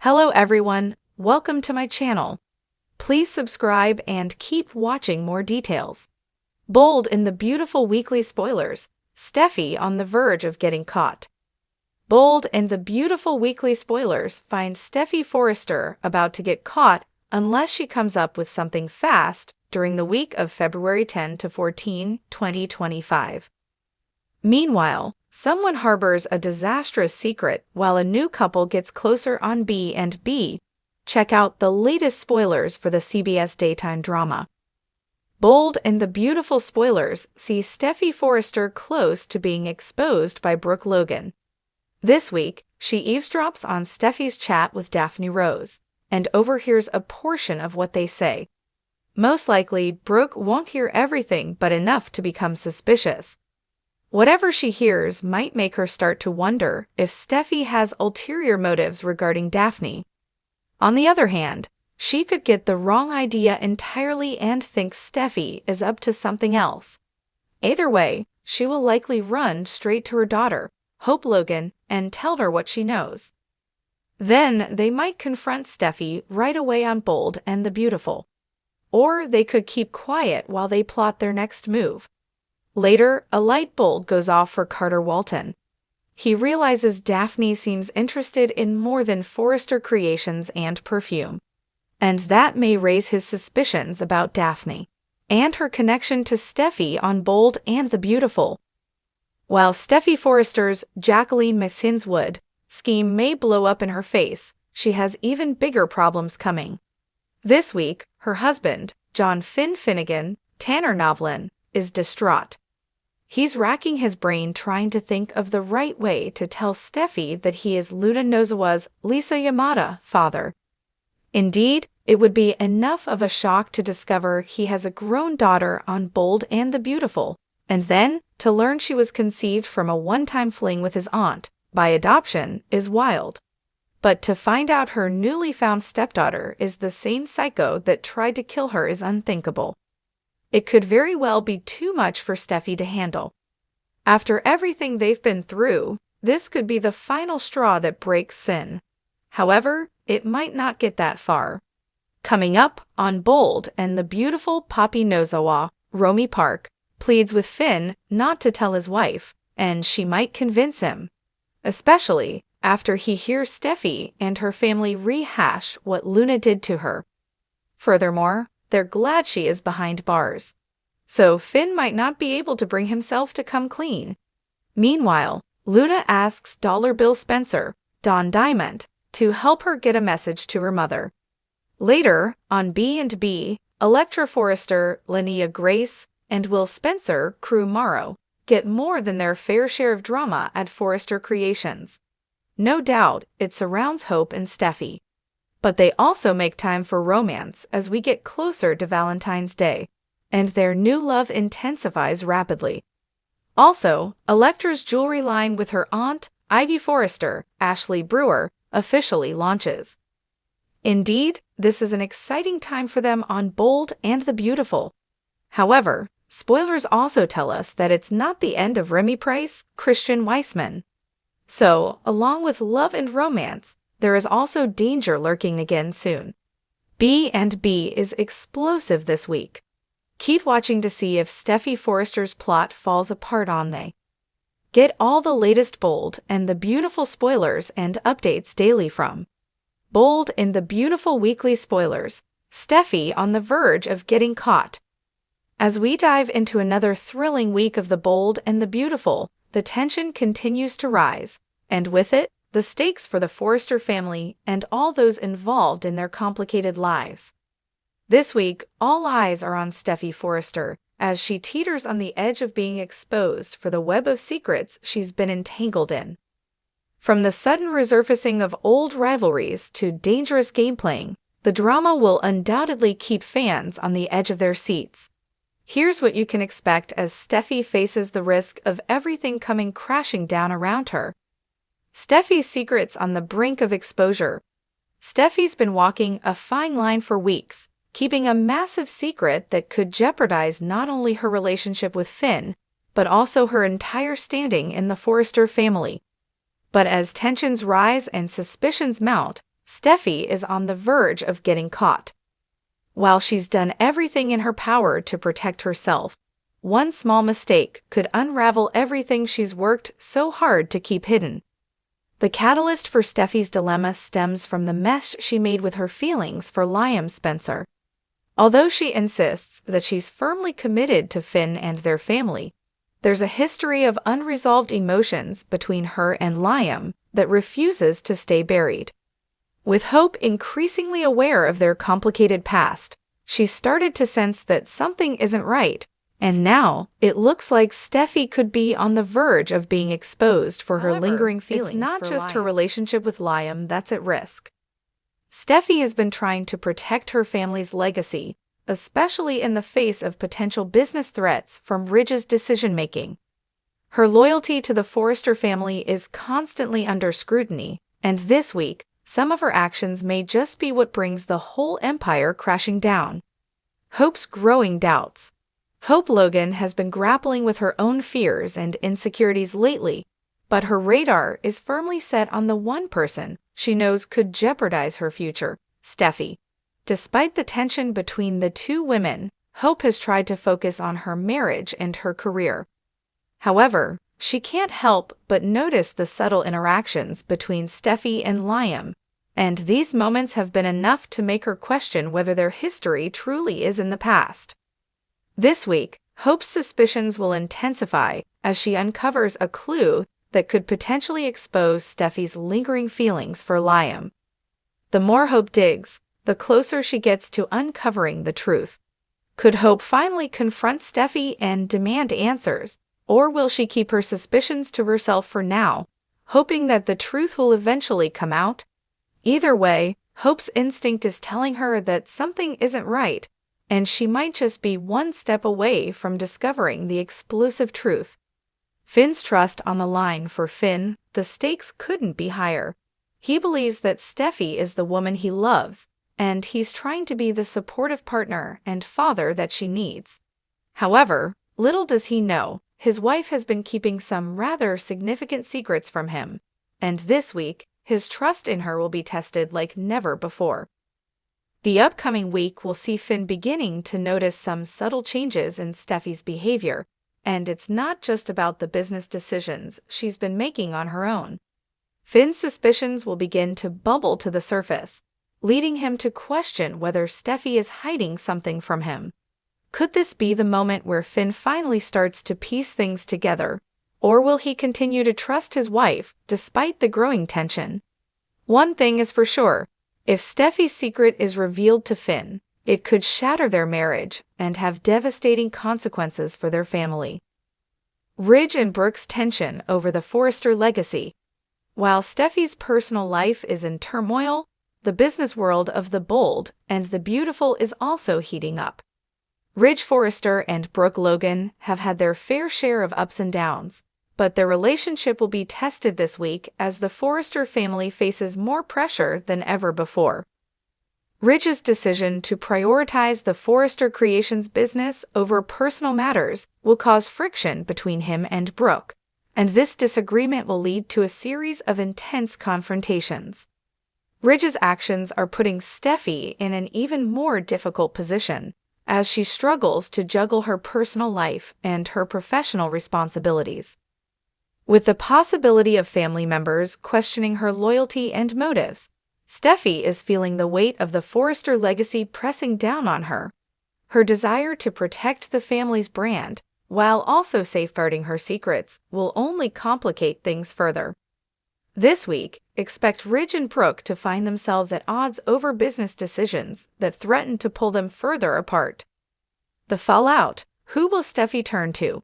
Hello everyone, welcome to my channel. Please subscribe and keep watching more details. Bold in the beautiful weekly spoilers, Steffy on the verge of getting caught. Bold in the beautiful weekly spoilers find Steffy Forrester about to get caught unless she comes up with something fast during the week of February 10 to 14, 2025. Meanwhile, someone harbors a disastrous secret while a new couple gets closer on B&B. Check out the latest spoilers for the CBS daytime drama. Bold and the beautiful spoilers see Steffy Forrester close to being exposed by Brooke Logan. This week, she eavesdrops on Steffy's chat with Daphne Rose and overhears a portion of what they say. Most likely, Brooke won't hear everything but enough to become suspicious. Whatever she hears might make her start to wonder if Steffy has ulterior motives regarding Daphne. On the other hand, she could get the wrong idea entirely and think Steffy is up to something else. Either way, she will likely run straight to her daughter, Hope Logan, and tell her what she knows. Then they might confront Steffy right away on Bold and the Beautiful. Or they could keep quiet while they plot their next move. Later, a light bulb goes off for Carter Walton. He realizes Daphne seems interested in more than Forrester creations and perfume. And that may raise his suspicions about Daphne and her connection to Steffy on Bold and the Beautiful. While Steffy Forrester's Jacqueline McSinswood scheme may blow up in her face, she has even bigger problems coming. This week, her husband, John Finnegan, Tanner Novlin, is distraught. He's racking his brain trying to think of the right way to tell Steffy that he is Luna Nozawa's Lisa Yamada father. Indeed, it would be enough of a shock to discover he has a grown daughter on Bold and the Beautiful, and then to learn she was conceived from a one-time fling with his aunt by adoption is wild. But to find out her newly found stepdaughter is the same psycho that tried to kill her is unthinkable. It could very well be too much for Steffy to handle. After everything they've been through, this could be the final straw that breaks Sin. However, it might not get that far. Coming up on Bold and the Beautiful, Poppy Nozawa, Romy Park, pleads with Finn not to tell his wife, and she might convince him. Especially after he hears Steffy and her family rehash what Luna did to her. Furthermore, they're glad she is behind bars. So Finn might not be able to bring himself to come clean. Meanwhile, Luna asks Dollar Bill Spencer, Don Diamond, to help her get a message to her mother. Later, on B&B, Electra Forrester, Linnea Grace, and Will Spencer, Crew Morrow, get more than their fair share of drama at Forrester Creations. No doubt, it surrounds Hope and Steffy. But they also make time for romance as we get closer to Valentine's Day, and their new love intensifies rapidly. Also, Electra's jewelry line with her aunt, Ivy Forrester, Ashley Brewer, officially launches. Indeed, this is an exciting time for them on Bold and the Beautiful. However, spoilers also tell us that it's not the end of Remy Price, Christian Weissman. So, along with love and romance, there is also danger lurking again soon. B&B is explosive this week. Keep watching to see if Steffy Forrester's plot falls apart on they. Get all the latest Bold and the Beautiful spoilers and updates daily from Bold in the Beautiful weekly spoilers, Steffy on the verge of getting caught. As we dive into another thrilling week of the Bold and the Beautiful, the tension continues to rise, and with it, the stakes for the Forrester family and all those involved in their complicated lives. This week, all eyes are on Steffy Forrester as she teeters on the edge of being exposed for the web of secrets she's been entangled in. From the sudden resurfacing of old rivalries to dangerous game playing, the drama will undoubtedly keep fans on the edge of their seats. Here's what you can expect as Steffy faces the risk of everything coming crashing down around her. Steffy's secrets on the brink of exposure. Steffy's been walking a fine line for weeks, keeping a massive secret that could jeopardize not only her relationship with Finn, but also her entire standing in the Forrester family. But as tensions rise and suspicions mount, Steffy is on the verge of getting caught. While she's done everything in her power to protect herself, one small mistake could unravel everything she's worked so hard to keep hidden. The catalyst for Steffy's dilemma stems from the mess she made with her feelings for Liam Spencer. Although she insists that she's firmly committed to Finn and their family, there's a history of unresolved emotions between her and Liam that refuses to stay buried. With Hope increasingly aware of their complicated past, she started to sense that something isn't right, and now it looks like Steffy could be on the verge of being exposed for her lingering feelings. It's not just her relationship with Liam that's at risk. Steffy has been trying to protect her family's legacy, especially in the face of potential business threats from Ridge's decision-making. Her loyalty to the Forrester family is constantly under scrutiny, and this week, some of her actions may just be what brings the whole empire crashing down. Hope's growing doubts. Hope Logan has been grappling with her own fears and insecurities lately, but her radar is firmly set on the one person she knows could jeopardize her future, Steffy. Despite the tension between the two women, Hope has tried to focus on her marriage and her career. However, she can't help but notice the subtle interactions between Steffy and Liam, and these moments have been enough to make her question whether their history truly is in the past. This week, Hope's suspicions will intensify as she uncovers a clue that could potentially expose Steffy's lingering feelings for Liam. The more Hope digs, the closer she gets to uncovering the truth. Could Hope finally confront Steffy and demand answers, or will she keep her suspicions to herself for now, hoping that the truth will eventually come out? Either way, Hope's instinct is telling her that something isn't right, and she might just be one step away from discovering the explosive truth. Finn's trust on the line for Finn, the stakes couldn't be higher. He believes that Steffy is the woman he loves, and he's trying to be the supportive partner and father that she needs. However, little does he know, his wife has been keeping some rather significant secrets from him, and this week, his trust in her will be tested like never before. The upcoming week will see Finn beginning to notice some subtle changes in Steffy's behavior, and it's not just about the business decisions she's been making on her own. Finn's suspicions will begin to bubble to the surface, leading him to question whether Steffy is hiding something from him. Could this be the moment where Finn finally starts to piece things together, or will he continue to trust his wife despite the growing tension? One thing is for sure, if Steffy's secret is revealed to Finn, it could shatter their marriage and have devastating consequences for their family. Ridge and Brooke's tension over the Forrester legacy. While Steffy's personal life is in turmoil, the business world of the bold and the beautiful is also heating up. Ridge Forrester and Brooke Logan have had their fair share of ups and downs, but their relationship will be tested this week as the Forrester family faces more pressure than ever before. Ridge's decision to prioritize the Forrester Creations business over personal matters will cause friction between him and Brooke, and this disagreement will lead to a series of intense confrontations. Ridge's actions are putting Steffy in an even more difficult position, as she struggles to juggle her personal life and her professional responsibilities. With the possibility of family members questioning her loyalty and motives, Steffy is feeling the weight of the Forrester legacy pressing down on her. Her desire to protect the family's brand, while also safeguarding her secrets, will only complicate things further. This week, expect Ridge and Brooke to find themselves at odds over business decisions that threaten to pull them further apart. The fallout: who will Steffy turn to?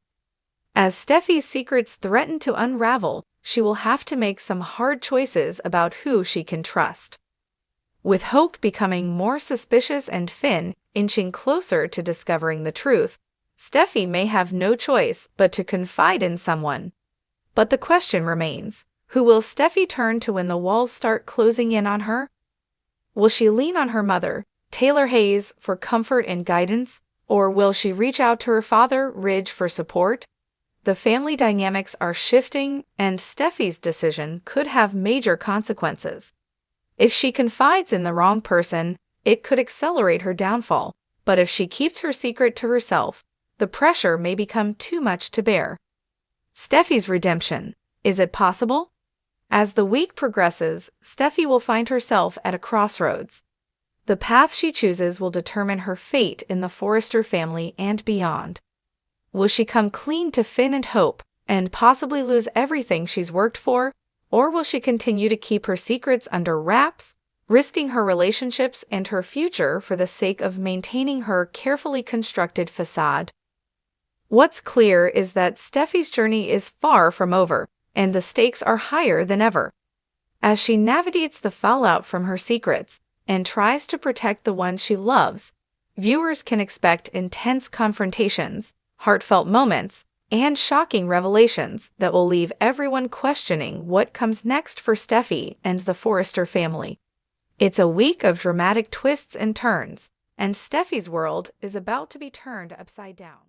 As Steffy's secrets threaten to unravel, she will have to make some hard choices about who she can trust. With Hope becoming more suspicious and Finn inching closer to discovering the truth, Steffy may have no choice but to confide in someone. But the question remains, who will Steffy turn to when the walls start closing in on her? Will she lean on her mother, Taylor Hayes, for comfort and guidance, or will she reach out to her father, Ridge, for support? The family dynamics are shifting, and Steffy's decision could have major consequences. If she confides in the wrong person, it could accelerate her downfall, but if she keeps her secret to herself, the pressure may become too much to bear. Steffy's redemption. Is it possible? As the week progresses, Steffy will find herself at a crossroads. The path she chooses will determine her fate in the Forrester family and beyond. Will she come clean to Finn and Hope, and possibly lose everything she's worked for, or will she continue to keep her secrets under wraps, risking her relationships and her future for the sake of maintaining her carefully constructed facade? What's clear is that Steffy's journey is far from over, and the stakes are higher than ever. As she navigates the fallout from her secrets and tries to protect the ones she loves, viewers can expect intense confrontations, heartfelt moments, and shocking revelations that will leave everyone questioning what comes next for Steffy and the Forrester family. It's a week of dramatic twists and turns, and Steffy's world is about to be turned upside down.